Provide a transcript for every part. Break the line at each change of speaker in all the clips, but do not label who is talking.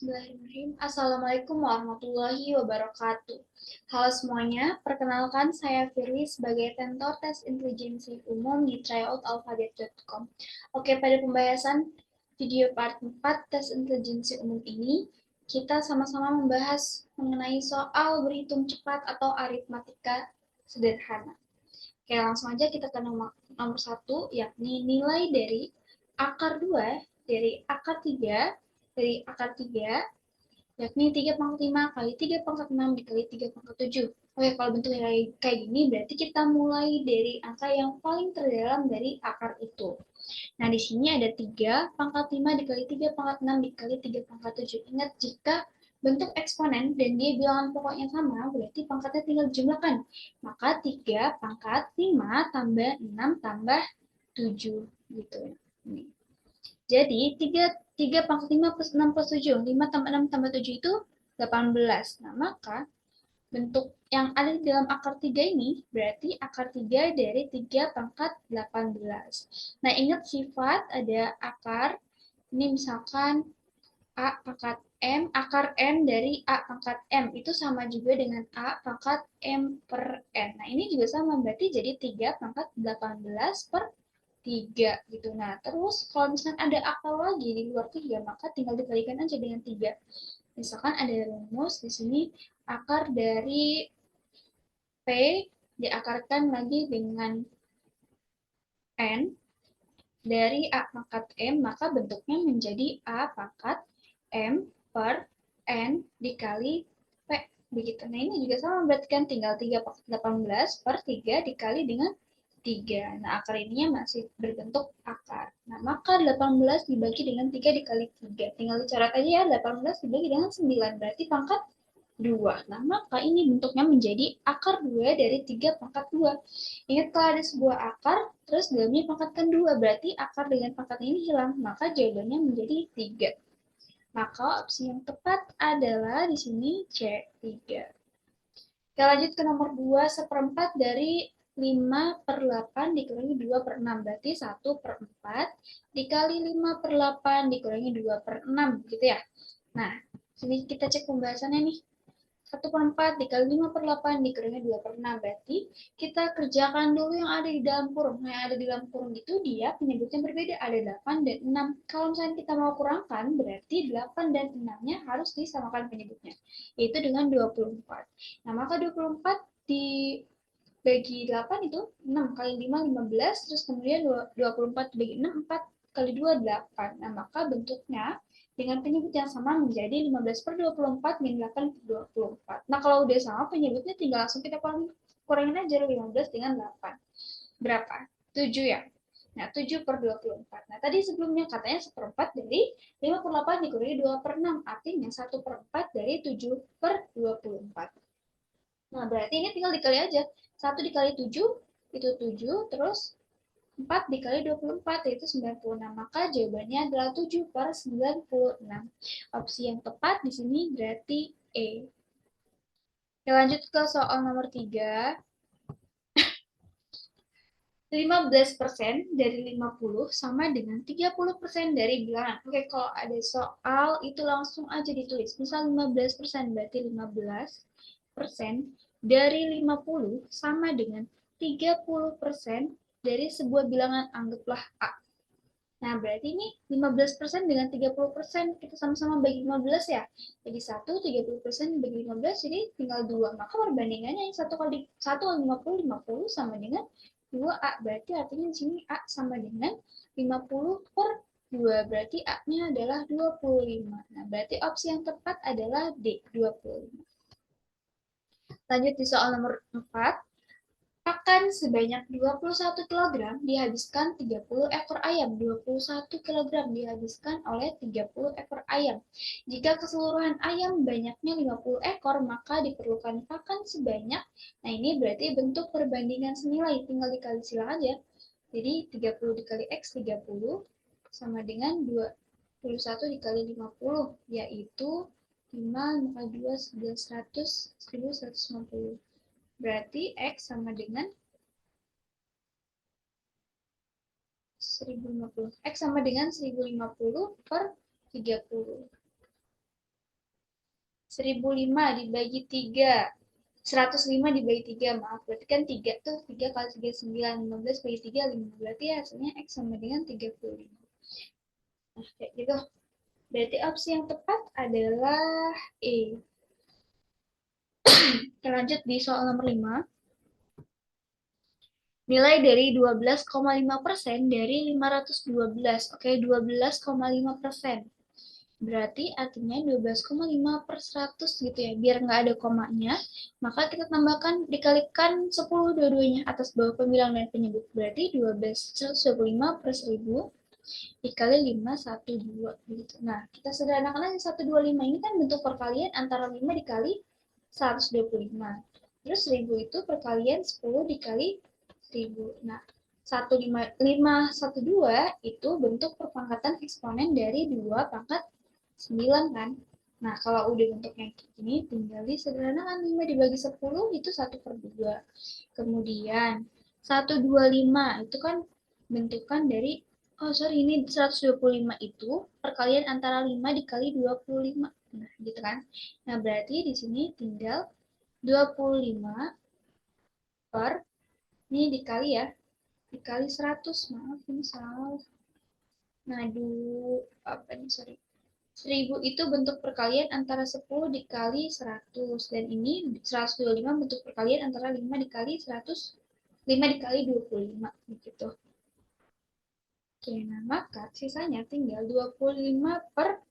Bismillahirrahmanirrahim. Assalamualaikum warahmatullahi wabarakatuh. Halo semuanya, perkenalkan saya Firly sebagai tentor tes intelijensi umum di tryout.alphabet.com. Oke, pada pembahasan video part 4 tes intelijensi umum ini, kita sama-sama membahas mengenai soal berhitung cepat atau aritmatika sederhana. Oke, langsung aja kita ke nomor 1, yakni nilai dari akar 2 dari akar 3 yakni 3 pangkat 5 kali 3 pangkat 6 dikali 3 pangkat 7. Oke, kalau bentuknya kayak gini, berarti kita mulai dari angka yang paling terdalam dari akar itu. Nah, di sini ada 3 pangkat 5 dikali 3 pangkat 6 dikali 3 pangkat 7. Ingat, jika bentuk eksponen dan dia bilangan pokoknya sama, berarti pangkatnya tinggal dijumlahkan. Maka 3 pangkat 5 tambah 6 tambah 7 gitu. Ini. Jadi 3 pangkat 5 plus 6 plus 7. 5 tambah 6 tambah 7 itu 18. Nah, maka bentuk yang ada di dalam akar 3 ini berarti akar 3 dari 3 pangkat 18. Nah, ingat sifat ada akar. Ini misalkan A pangkat M, akar M dari A pangkat M. Itu sama juga dengan A pangkat M per N. Nah, ini juga sama. Berarti jadi 3 pangkat 18 per 3 gitu. Nah, terus kalau misalkan ada akar lagi di luar 3, maka tinggal dikalikan aja dengan 3. Misalkan ada rumus di sini akar dari P diakarkan lagi dengan N dari A pangkat M, maka bentuknya menjadi A pangkat M per N dikali P. Begitu. Nah, ini juga sama, berarti kan tinggal 3 pangkat 18 per 3 dikali dengan 3. Nah, akar ininya masih berbentuk akar. Nah, maka 18 dibagi dengan 3 dikali 3. Tinggal dicoret aja ya, 18 dibagi dengan 9. Berarti pangkat 2. Nah, maka ini bentuknya menjadi akar 2 dari 3 pangkat 2. Ingat, kalau ada sebuah akar, terus dalamnya pangkatkan 2. Berarti akar dengan pangkat ini hilang. Maka jawabannya menjadi 3. Maka opsi yang tepat adalah di sini C3. Kita lanjut ke nomor 2, seperempat dari 5 per 8 dikurangi 2 per 6. Berarti 1 per 4 dikali 5 per 8 dikurangi 2 per 6. Gitu ya. Nah, sini kita cek pembahasannya nih. 1 per 4 dikali 5 per 8 dikurangi 2 per 6. Berarti kita kerjakan dulu yang ada di dalam kurung. Nah, yang ada di dalam kurung itu dia penyebutnya berbeda. Ada 8 dan 6. Kalau misalnya kita mau kurangkan, berarti 8 dan 6-nya harus disamakan penyebutnya. Yaitu dengan 24. Nah, maka 24 dibagi 8 itu 6 kali 5, 15. Terus kemudian 24 dibagi 6, 4 kali 2, 8. Nah, maka bentuknya dengan penyebut yang sama menjadi 15 per 24 min 8 per 24. Nah, kalau udah sama penyebutnya tinggal langsung kita kurangin aja 15 dengan 8. Berapa? 7 ya? Nah, 7 per 24. Nah, tadi sebelumnya katanya seperempat dari 5 per 8 dikurangi 2 per 6. Artinya 1 per 4 dari 7 per 24. Nah, berarti ini tinggal dikali aja. 1 dikali 7 itu 7, terus 4 dikali 24 yaitu 96. Maka jawabannya adalah 7 per 96. Opsi yang tepat di sini berarti E. Kita lanjut ke soal nomor 3. 15% dari 50 sama dengan 30% dari bilangan. Oke, kalau ada soal itu langsung aja ditulis. Misal 15% berarti 15% dari 50 sama dengan 30% dari sebuah bilangan, anggaplah A. Nah, berarti ini 15% dengan 30%, kita sama-sama bagi 15 ya. Jadi 1, 30% bagi 15, jadi tinggal 2. Maka perbandingannya ini 1 kali 1 kali 50, 50 sama dengan 2A. Berarti artinya di sini A sama dengan 50 per 2. Berarti A-nya adalah 25. Nah, berarti opsi yang tepat adalah D, 25. Lanjut di soal nomor 4. Pakan sebanyak 21 kilogram dihabiskan 30 ekor ayam. 21 kilogram dihabiskan oleh 30 ekor ayam. Jika keseluruhan ayam banyaknya 50 ekor, maka diperlukan pakan sebanyak. Nah, ini berarti bentuk perbandingan senilai. Tinggal dikali silang aja. Jadi 30 dikali X 30 sama dengan 21 dikali 50, yaitu 5, 5 2, 11, 100, 1150. Berarti X sama dengan 1050. X sama dengan 1050 per 30. 1005 dibagi 3. 105 dibagi 3, maaf. Berarti kan 3 tuh 3 kali 3, 9. 15 bagi 3, 5. Berarti hasilnya X sama dengan 35. Nah, kayak gitu. Berarti opsi yang tepat adalah E. Kita lanjut di soal nomor 5. Nilai dari 12,5% dari 512. Oke, 12,5%. Berarti artinya 12,5 per 100 gitu ya. Biar nggak ada komanya, maka kita tambahkan, dikalikan 10 dua-duanya, atas bawah pembilang dan penyebut. Berarti 125 per 1000 dikali 512 gitu. Nah, kita sederhanakan aja 125 ini kan bentuk perkalian antara 5 dikali 125. Terus 1000 itu perkalian 10 dikali 1000. Nah, 1512 itu bentuk perpangkatan eksponen dari 2 pangkat 9 kan. Nah, kalau udah bentuknya kayak gini, tinggal disederhanakan 5 dibagi 10 itu 1 per 2. Kemudian 125 itu kan bentukan dari, oh sorry, ini 125 itu perkalian antara 5 dikali 25. Nah, gitu kan. Nah, berarti di sini tinggal 25 per, ini dikali ya, dikali 100. Maaf, ini salah. Nah, apa nih, sorry. 1000 itu bentuk perkalian antara 10 dikali 100. Dan ini 125 bentuk perkalian antara 5 dikali 100, 5 dikali 25. Gitu. Oke, nah maka sisanya tinggal 25 per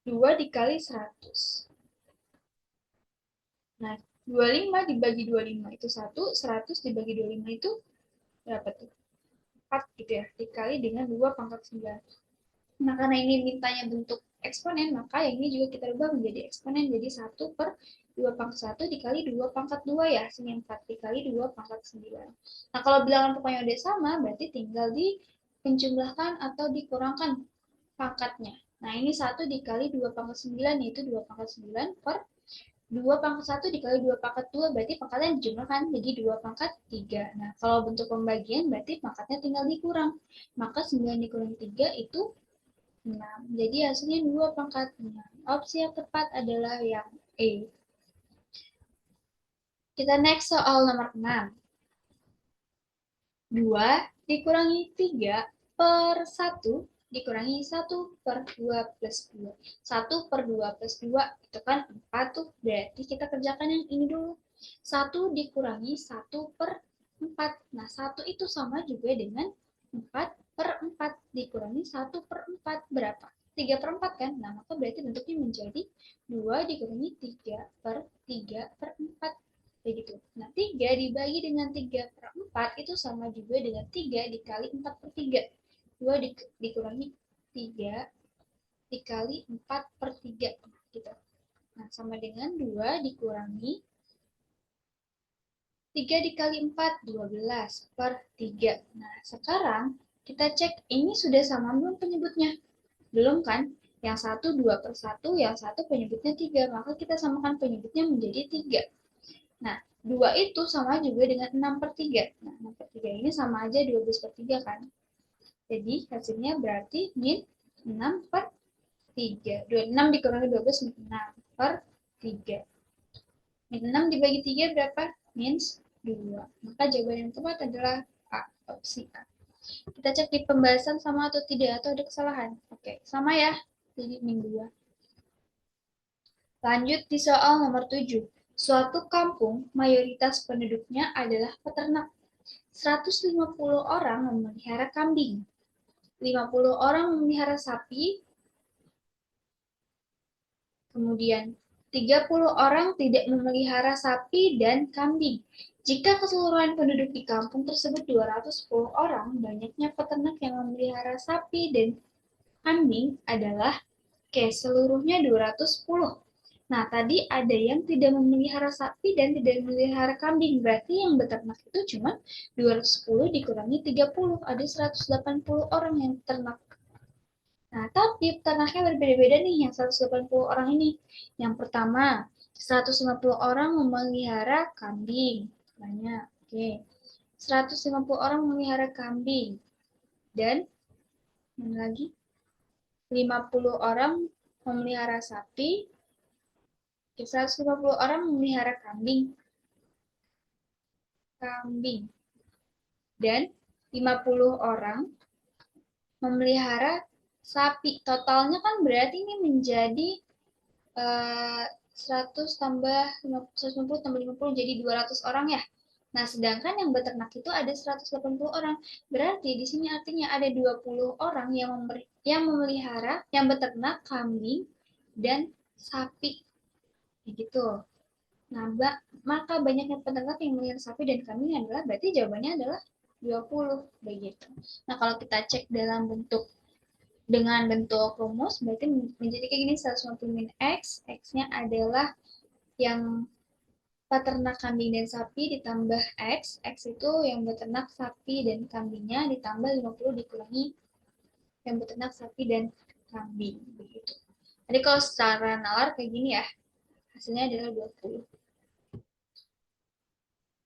2 dikali 100. Nah, 25 dibagi 25 itu 1, 100 dibagi 25 itu berapa tuh? 4 gitu ya, dikali dengan 2 pangkat 9. Nah, karena ini mintanya bentuk eksponen, maka yang ini juga kita ubah menjadi eksponen. Jadi 1 per 2 pangkat 1 dikali 2 pangkat 2 ya, sini 4 dikali 2 pangkat 9. Nah, kalau bilangan pokoknya udah sama, berarti tinggal dipenjumlahkan atau dikurangkan pangkatnya. Nah, ini 1 dikali 2 pangkat 9, yaitu 2 pangkat 9 per 2 pangkat 1 dikali 2 pangkat 2, berarti pangkatnya dijumlahkan jadi 2 pangkat 3. Nah, kalau bentuk pembagian, berarti pangkatnya tinggal dikurang. Maka 9 dikurangi 3 itu 6. Jadi hasilnya 2 pangkat 6. Opsi yang tepat adalah yang E. Kita next soal nomor 6. 2 dikurangi 3 per 1 dikurangi 1 per 2 plus 2. 1 per 2 plus 2 itu kan 4 tuh. Berarti kita kerjakan yang ini dulu. 1 dikurangi 1 per 4. Nah, 1 itu sama juga dengan 4 per 4 dikurangi 1 per 4 berapa? 3 per 4 kan? Nah, maka berarti bentuknya menjadi 2 dikurangi 3 per 3 per 4. Kayak gitu. Nah, 3 dibagi dengan 3 per 4 itu sama juga dengan 3 dikali 4 per 3. 2 dikurangi 3 dikali 4 per 3. Gitu. Nah, sama dengan 2 dikurangi 3 dikali 4, 12 per 3. Nah, sekarang kita cek ini sudah sama belum penyebutnya? Belum kan? Yang satu 2 per 1, yang satu penyebutnya 3. Maka kita samakan penyebutnya menjadi 3. Nah, 2 itu sama juga dengan 6 per 3. Nah, 6 per 3 ini sama aja 12 per 3 kan? Jadi, hasilnya berarti min 6 per 3. 6 dikurangi 12 min 6 per 3. Min 6 dibagi 3 berapa? Min 2. Maka jawaban yang tepat adalah A, opsi A. Kita cek di pembahasan sama atau tidak, atau ada kesalahan. Oke, sama ya. Jadi min 2. Lanjut di soal nomor 7. Suatu kampung, mayoritas penduduknya adalah peternak. 150 orang memelihara kambing. 50 orang memelihara sapi. Kemudian 30 orang tidak memelihara sapi dan kambing. Jika keseluruhan penduduk di kampung tersebut 210 orang, banyaknya peternak yang memelihara sapi dan kambing adalah, oke, seluruhnya 210. Nah, tadi ada yang tidak memelihara sapi dan tidak memelihara kambing. Berarti yang beternak itu cuma 210 dikurangi 30. Ada 180 orang yang ternak. Nah, tapi ternaknya berbeda-beda nih yang 180 orang ini. Yang pertama, 150 orang memelihara kambing. Banyak. Oke. 150 orang memelihara kambing. Dan mana lagi? 50 orang memelihara sapi. 150 orang memelihara kambing. Kambing. Dan 50 orang memelihara sapi. Totalnya kan berarti ini menjadi 100 tambah 150 tambah 50 jadi 200 orang ya. Nah, sedangkan yang beternak itu ada 180 orang. Berarti di sini artinya ada 20 orang yang memelihara, yang beternak kambing dan sapi. Begitu. Nah, maka banyaknya peternak yang memelihara sapi dan kambing adalah berarti jawabannya adalah 20 begitu. Nah, kalau kita cek dalam bentuk dengan bentuk rumus berarti menjadi kayak gini 150 min X, X-nya adalah yang peternak kambing dan sapi ditambah X, X itu yang beternak sapi dan kambingnya ditambah 50 dikurangi yang beternak sapi dan kambing begitu. Jadi kalau secara nalar kayak gini ya, hasilnya adalah 20.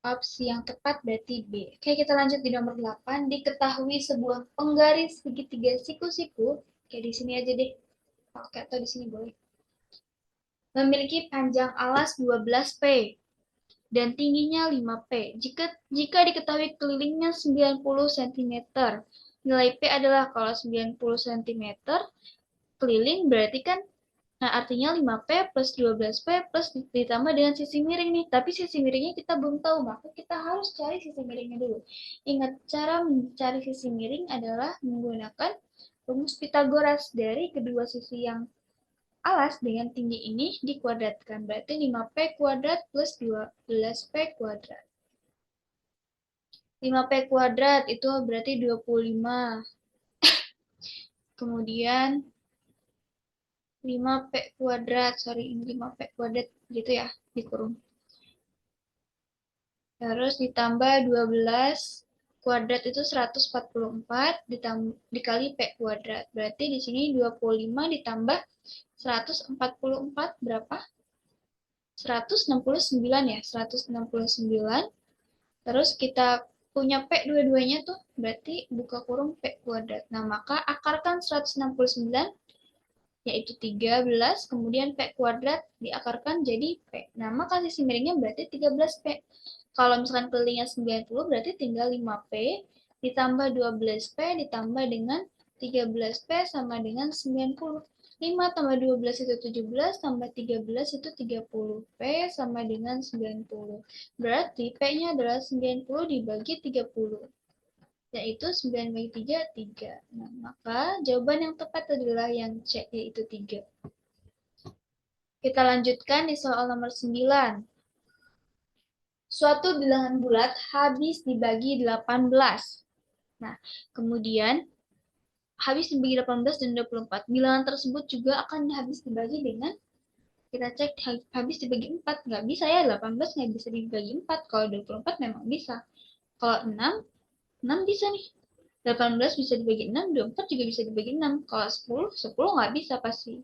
Opsi yang tepat berarti B. Oke, kita lanjut di nomor 8. Diketahui sebuah penggaris segitiga siku-siku. Kayak di sini aja deh. Oke, atau di sini boleh. Memiliki panjang alas 12P dan tingginya 5P. Jika diketahui kelilingnya 90 cm. Nilai P adalah kalau 90 cm keliling berarti kan nah, artinya 5P plus 12P plus ditambah dengan sisi miring nih. Tapi sisi miringnya kita belum tahu, maka kita harus cari sisi miringnya dulu. Ingat, cara mencari sisi miring adalah menggunakan rumus Pitagoras dari kedua sisi yang alas dengan tinggi ini dikuadratkan. Berarti 5P kuadrat plus 12P kuadrat. 5P kuadrat itu berarti 25. Kemudian 5P kuadrat, sorry ini 5P kuadrat gitu ya, dikurung. Terus ditambah 12 kuadrat itu 144 dikali P kuadrat. Berarti di sini 25 ditambah 144 berapa? 169 ya, 169. Terus kita punya P dua-duanya tuh, berarti buka kurung P kuadrat. Nah, maka akarkan 169 yaitu 13, kemudian P kuadrat diakarkan jadi P. Nah, maka sisi miringnya berarti 13P. Kalau misalkan kelilingnya 90, berarti tinggal 5P, ditambah 12P, ditambah dengan 13P sama dengan 90. 5 tambah 12 itu 17, tambah 13 itu 30P sama dengan 90. Berarti P-nya adalah 90 dibagi 30 yaitu 9 bagi 3, 3. Nah, maka jawaban yang tepat adalah yang C, yaitu 3. Kita lanjutkan di soal nomor 9. Suatu bilangan bulat habis dibagi 18. Nah, kemudian habis dibagi 18 dan 24. Bilangan tersebut juga akan habis dibagi dengan kita cek habis dibagi 4. Nggak bisa ya, 18 nggak bisa dibagi 4. Kalau 24 memang bisa. Kalau 6 bisa nih. 18 bisa dibagi 6, 24 juga bisa dibagi 6. Kalau 10 nggak bisa pasti.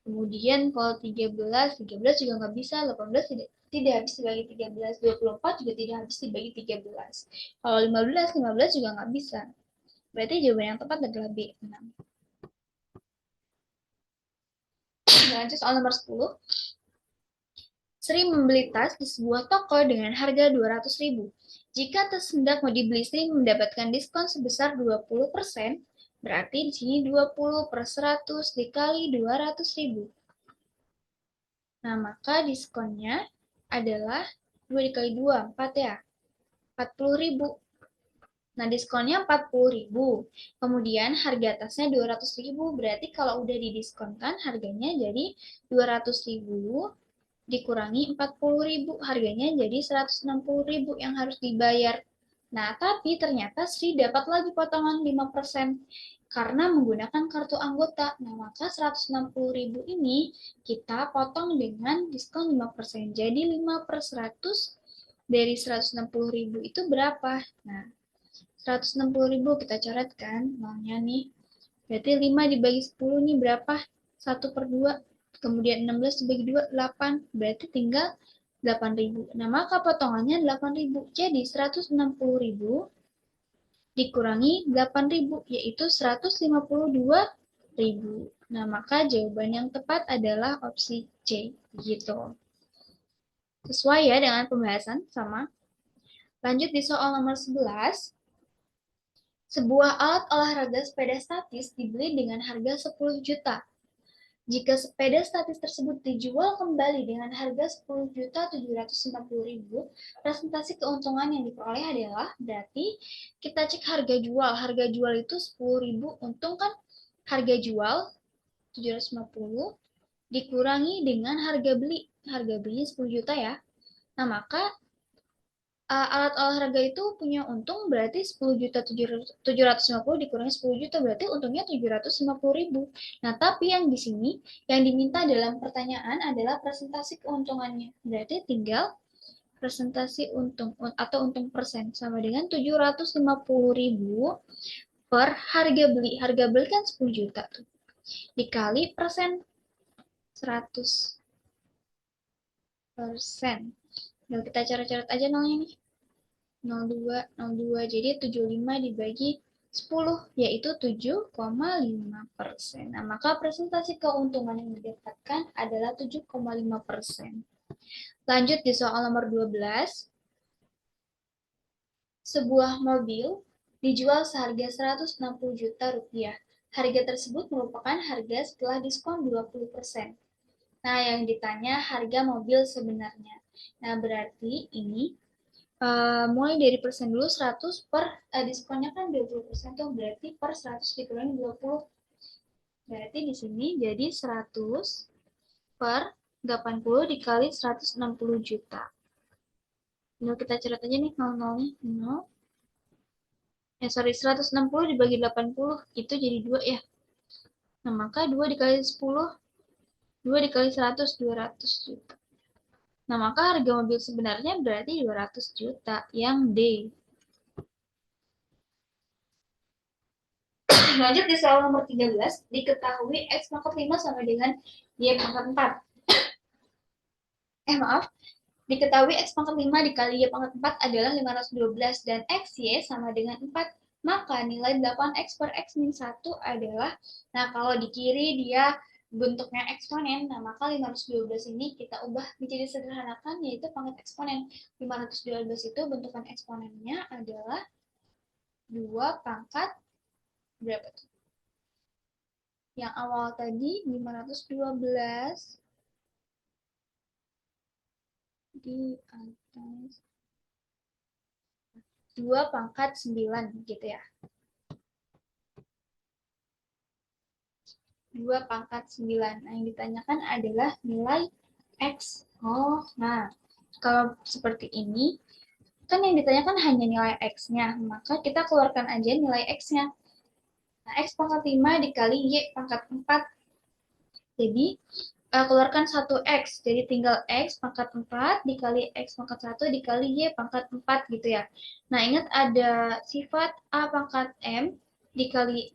Kemudian kalau 13 juga nggak bisa, 18 tidak habis dibagi 13, 24 juga tidak habis dibagi 13. Kalau 15 juga nggak bisa. Berarti jawaban yang tepat adalah B, 6. Lanjut soal nomor 10. Sri membeli tas di sebuah toko dengan harga 200.000. Jika tas hendak mau dibeli Sri mendapatkan diskon sebesar 20%, berarti di sini 20 per 100 dikali 200.000. Nah, maka diskonnya adalah 2 dikali 2, 4 ya. 40.000. Nah, diskonnya 40.000. Kemudian harga tasnya 200.000, berarti kalau udah didiskonkan harganya jadi 200.000 dikurangi 40.000, harganya jadi 160.000 yang harus dibayar. Nah, tapi ternyata Sri dapat lagi potongan 5% karena menggunakan kartu anggota. Nah, maka 160.000 ini kita potong dengan diskon 5%. Jadi 5 per 100 dari 160.000 itu berapa? Nah, 160.000 kita coretkan nolnya nih. Berarti 5 dibagi 10 nih berapa? 1 per 2. Kemudian 16 dibagi 2, 8. Berarti tinggal 8.000. Nah, maka potongannya 8.000. Jadi 160.000 dikurangi 8.000, yaitu 152.000. Nah, maka jawaban yang tepat adalah opsi C, gitu. Sesuai ya dengan pembahasan sama. Lanjut di soal nomor 11. Sebuah alat olahraga sepeda statis dibeli dengan harga 10 juta. Jika sepeda statis tersebut dijual kembali dengan harga 10.750.000, presentasi keuntungan yang diperoleh adalah, berarti kita cek harga jual. Harga jual itu 10.000, untung kan harga jual 750 dikurangi dengan harga beli. Harga belinya 10 juta ya. Nah, maka alat olahraga itu punya untung berarti 10.750 dikurangi 10 juta berarti untungnya 750.000. Nah, tapi yang di sini yang diminta dalam pertanyaan adalah presentasi keuntungannya. Berarti tinggal presentasi untung atau untung persen sama dengan 750.000 per harga beli. Harga beli kan 10 juta tuh. Dikali persen 100%. Nah, kita coret-coret aja nolnya nih. 0,2, 0,2. Jadi 75 dibagi 10, yaitu 7,5%. Nah, maka presentasi keuntungan yang didapatkan adalah 7,5%. Lanjut di soal nomor 12. Sebuah mobil dijual seharga 160 juta rupiah. Harga tersebut merupakan harga setelah diskon 20%. Nah, yang ditanya harga mobil sebenarnya. Nah, berarti ini mulai dari persen dulu 100 per diskonnya kan 20% tuh berarti per 100 dikurangi 20. Berarti di sini jadi 100 per 80 dikali 160 juta. Nah, kita catat aja nih 0-0-nya. 0. 160 dibagi 80 itu jadi 2 ya. Nah, maka 2 dikali 10, 2 dikali 100, 200 juta. Nah, maka harga mobil sebenarnya berarti 200 juta yang D. Lanjut di soal nomor 13, diketahui X pangkat 5 sama dengan Y pangkat 4. Maaf, diketahui X pangkat 5 dikali Y pangkat 4 adalah 512 dan XY sama dengan 4. Maka nilai 8X per X min 1 adalah, nah kalau di kiri dia bentuknya eksponen, nah maka 512 ini kita ubah menjadi sederhanakan yaitu pangkat eksponen. 512 itu bentukan eksponennya adalah 2 pangkat berapa tuh? Yang awal tadi 512 di atas 2 pangkat 9 gitu ya. 2 pangkat 9. Nah, yang ditanyakan adalah nilai X. Oh, nah, kalau seperti ini, kan yang ditanyakan hanya nilai X-nya. Maka kita keluarkan aja nilai X-nya. Nah, X pangkat 5 dikali Y pangkat 4. Jadi, keluarkan 1X. Jadi tinggal X pangkat 4 dikali X pangkat 1 dikali Y pangkat 4 gitu ya. Nah, ingat ada sifat A pangkat M dikali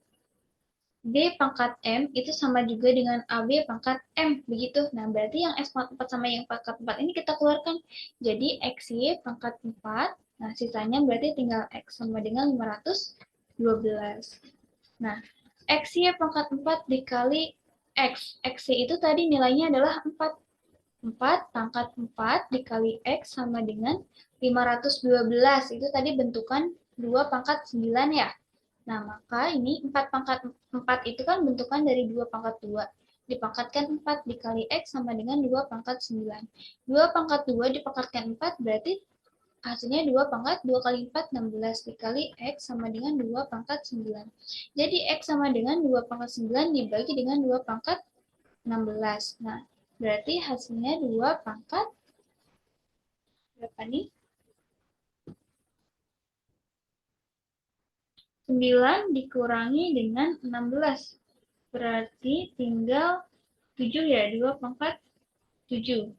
B pangkat M itu sama juga dengan AB pangkat M, begitu. Nah, berarti yang X pangkat 4 sama yang pangkat 4 ini kita keluarkan. Jadi, XY pangkat 4, nah sisanya berarti tinggal X sama dengan 512. Nah, XY pangkat 4 dikali X. XY itu tadi nilainya adalah 4. 4 pangkat 4 dikali X sama dengan 512. Itu tadi bentukan 2 pangkat 9 ya. Nah, maka ini 4 pangkat 4 itu kan bentukan dari 2 pangkat 2. Dipangkatkan 4 dikali X sama dengan 2 pangkat 9. 2 pangkat 2 dipangkatkan 4 berarti hasilnya 2 pangkat 2 kali 4, 16 dikali X sama dengan 2 pangkat 9. Jadi X sama dengan 2 pangkat 9 dibagi dengan 2 pangkat 16. Nah, berarti hasilnya 2 pangkat berapa nih? 9 dikurangi dengan 16. Berarti tinggal 7 ya, 2 pangkat 7.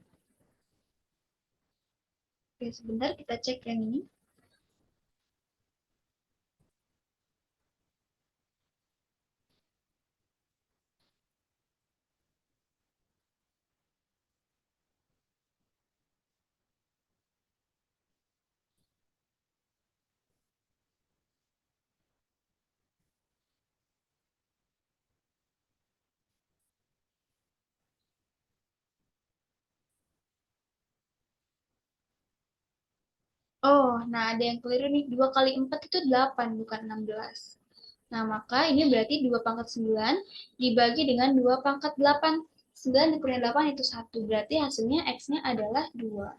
Oke, sebentar kita cek yang ini. Oh, nah ada yang keliru nih. 2 kali 4 itu 8, bukan 16. Nah, maka ini berarti 2 pangkat 9 dibagi dengan 2 pangkat 8. 9 dikurangin 8 itu 1. Berarti hasilnya X-nya adalah 2.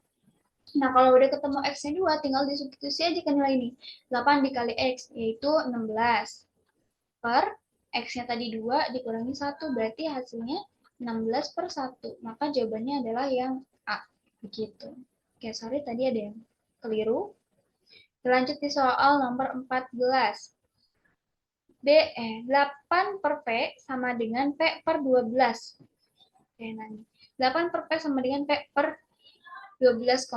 Nah, kalau udah ketemu X-nya 2, tinggal disubstitusi aja ke nilai ini. 8 dikali X, yaitu 16. Per X-nya tadi 2 dikurangi 1, berarti hasilnya 16 per 1. Maka jawabannya adalah yang A. Begitu. Oke, sorry tadi ada yang keliru. Lanjut di soal nomor 14. 8 per P sama dengan P per 12. Oke, nah 8 per P sama dengan P per 12,5.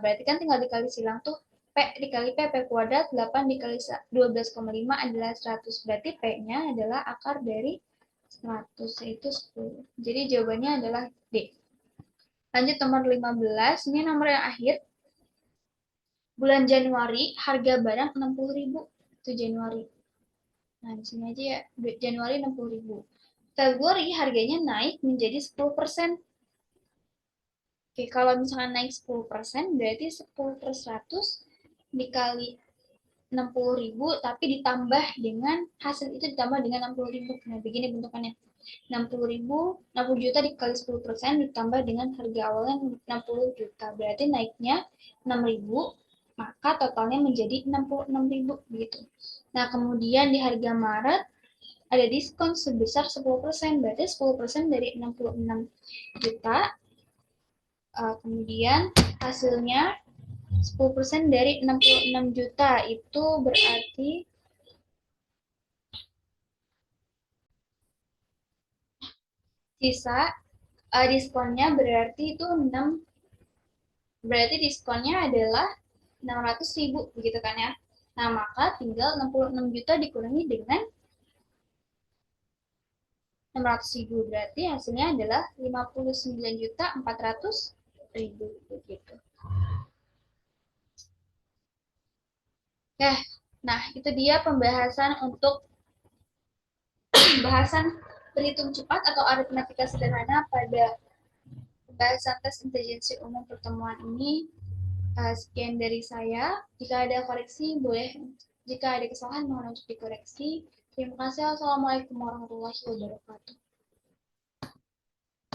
Berarti kan tinggal dikali silang tuh. P dikali P kuadrat, 8 dikali 12,5 adalah 100. Berarti P-nya adalah akar dari 100, yaitu 10. Jadi jawabannya adalah D. Lanjut nomor 15, ini nomor yang akhir. Bulan Januari, harga barang 60.000. Itu Januari. Nah, di sini aja ya, Januari 60.000. Februari harganya naik menjadi 10%. Oke, kalau misalkan naik 10%, berarti 10 per 100 dikali 60.000, tapi ditambah dengan hasil itu ditambah dengan 60.000. Nah, begini bentukannya. 60.000, 60 juta dikali 10% ditambah dengan harga awalnya 60 juta. Berarti naiknya 6.000, maka totalnya menjadi 66.000 begitu. Nah, kemudian di harga Maret ada diskon sebesar 10%, berarti 10% dari 66 juta. Kemudian hasilnya 10% dari 66 juta itu berarti sisa diskonnya berarti itu 6, berarti diskonnya adalah 600.000 begitu kan ya. Nah, maka tinggal 66 juta dikurangi dengan 600.000, berarti hasilnya adalah 59.400.000 begitu. Nah, itu dia pembahasan untuk pembahasan berhitung cepat atau aritmatika sederhana pada pembahasan tes intelijensi umum pertemuan ini. Sekian dari saya. Jika ada koreksi, boleh. Jika ada kesalahan, mohon untuk dikoreksi. Terima kasih. Wassalamualaikum warahmatullahi wabarakatuh.